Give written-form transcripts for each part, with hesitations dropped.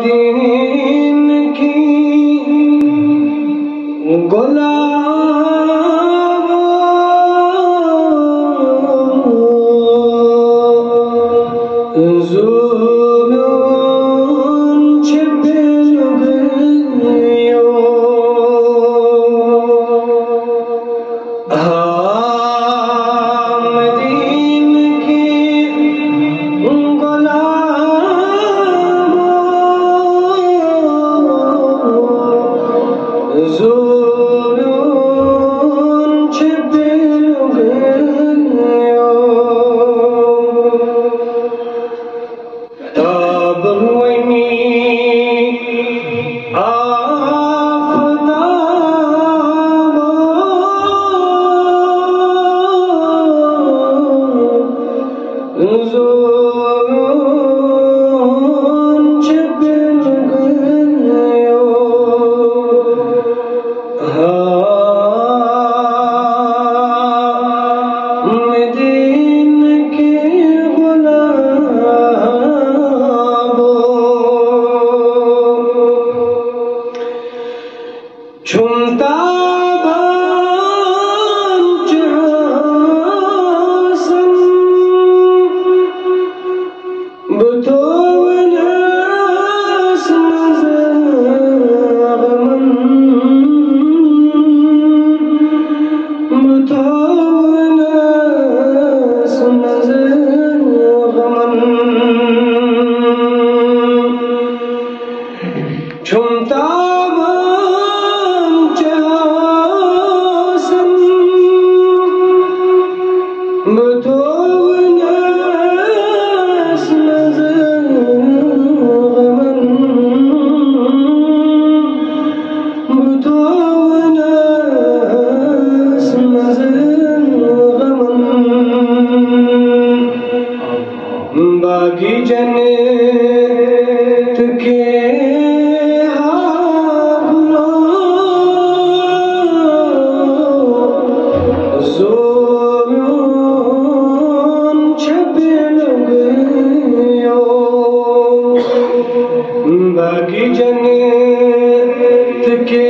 दीन की गुलाब ज़ुल्म छिपिल गयो दीन की बागी जन्नत के बागी जन्नत के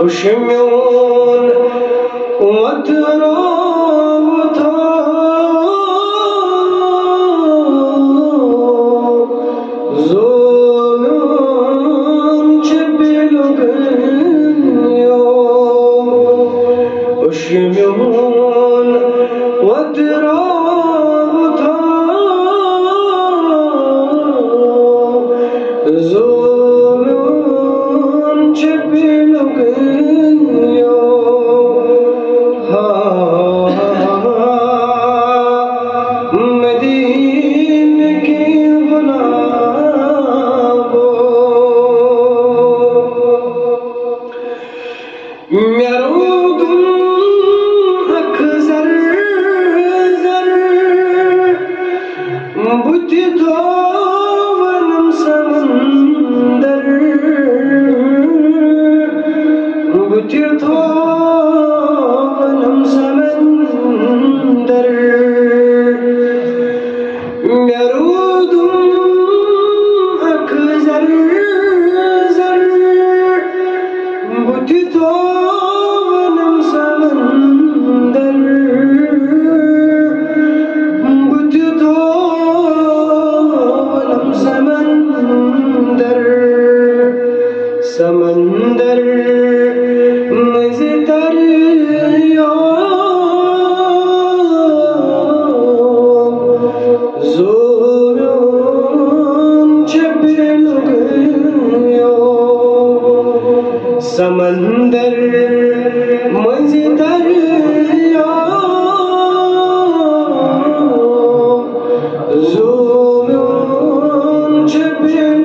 उशम्योन वतरावता ज़ोलन चबिलगयो उशम्योन वतरावता ज़ोलन चबिलगयो मदीने के गुलाबो मेरूदुम अखज़र ज़र बुद्धि वनम समंदर बुद्धि वनम समंदर मेरूदुम अखज़र ज़र बुद्धि वनम समंदर बुद्धि वनम समंदर समंदर मज़ेदार ज़ोलन चबिलगयो समंदर मज़ेदार ज़ोलन चबिलगयो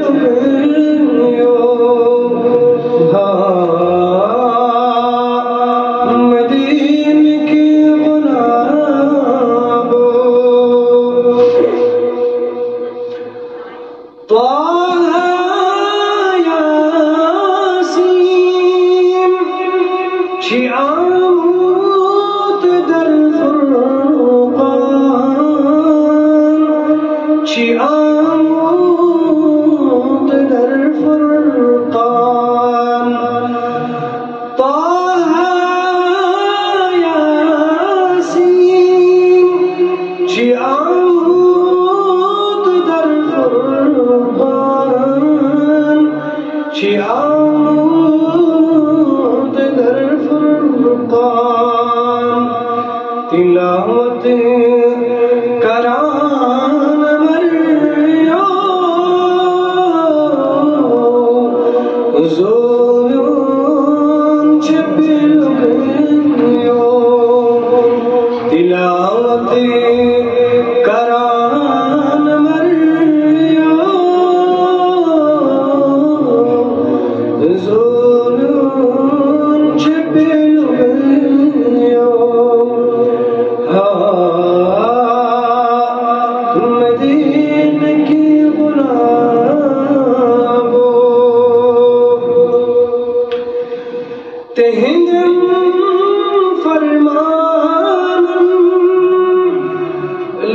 मदीने के गुलाबो ताहा यासीन शिआमूत दर फुरक़ान शिआमूत दर फुरक़ान ताहा यासीन शिआमूत दर फुरक़ान शिआमूत दर फुरक़ान तिलावत करान मरियो ज़ोलन चबिलगयो तिलावत करान मरियो ज़ोलन चबिलगयो मदीने की गुलाबो तेहिंदम फरमानम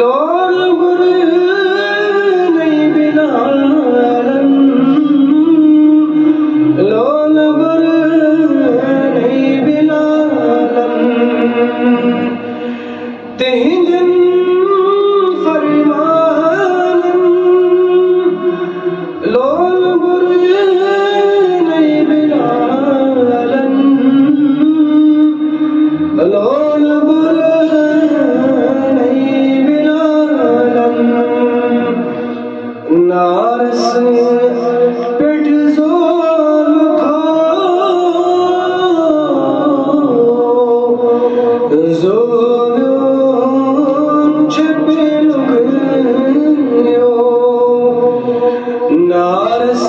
लोल गुर नहीं बिलालन लोल गुर नहीं बिलालन तेहिंदम फरमानम लोल गुर नहीं बिलालन लोल गुर नहीं बिलालन नारस पेट ज़ोल खो ज़ोलन चबिलगयो नारस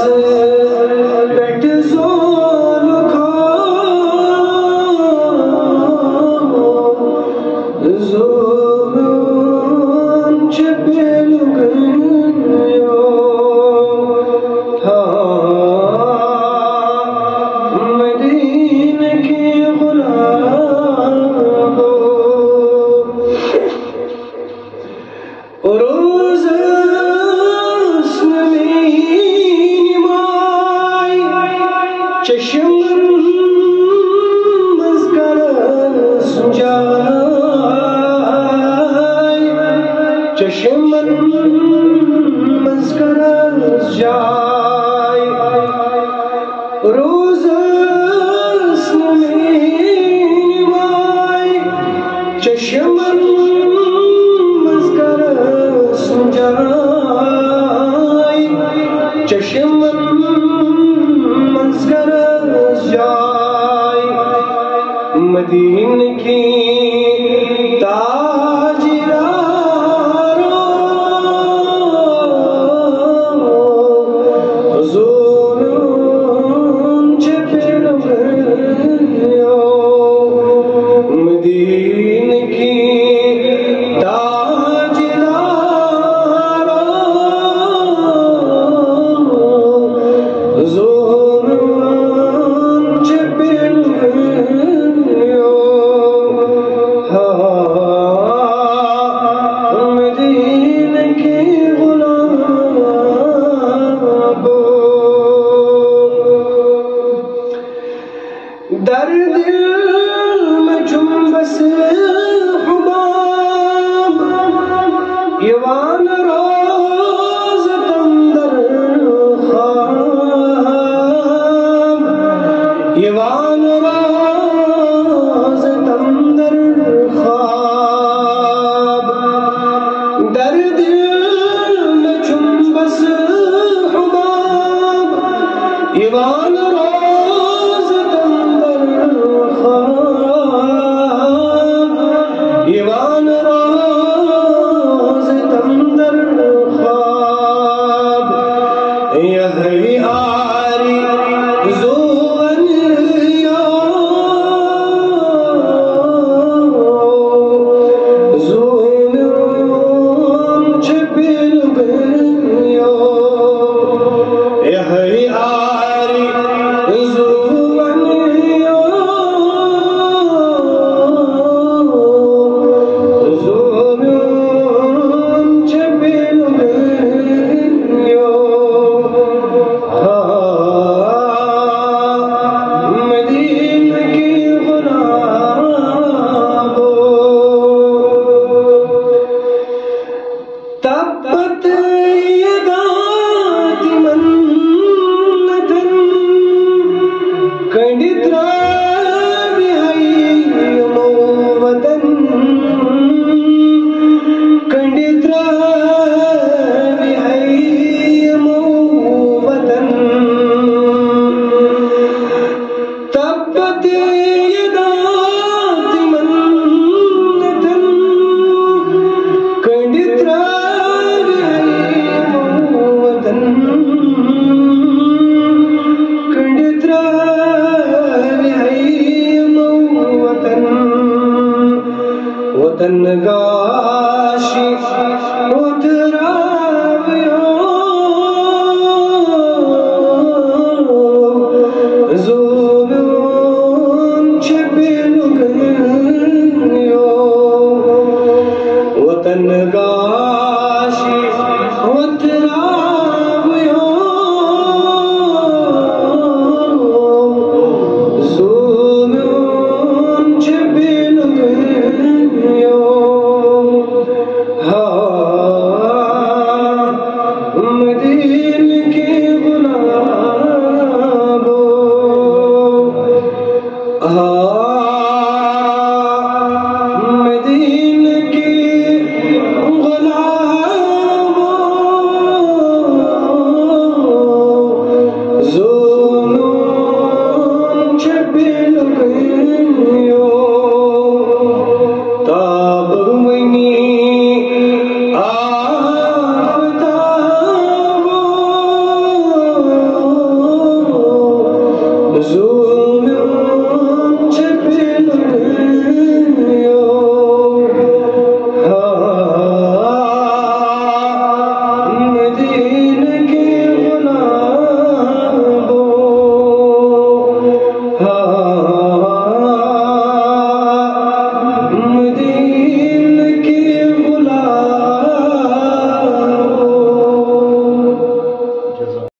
पेट ज़ोल खो ज़ोलन चबिलगयो मदीने के गुलाबो रोज़ में माय चश्म روز اسمای چشمم مزگر سنجای چشمم مزگر جای مدینہ کی در दिल में जुम्बस हुबाब यवान रोज तंदर ख्वाब यवान रोज तंदर ख्वाब در दिल में जुम्बस हुबाब यवान ईवान रोज़ तंदर ख्वाब यही आरी ज़ुवन यो ज़ुनून छिपिल गयो यही आरी ज़ुवन यो तब्बत यदाति मन्नतन कंडित्रा बिहय्य मौवतन कंडित्रा बिहय्य मौवतन तब्बत यदाति मन्नतन कंडित्रा वतन गा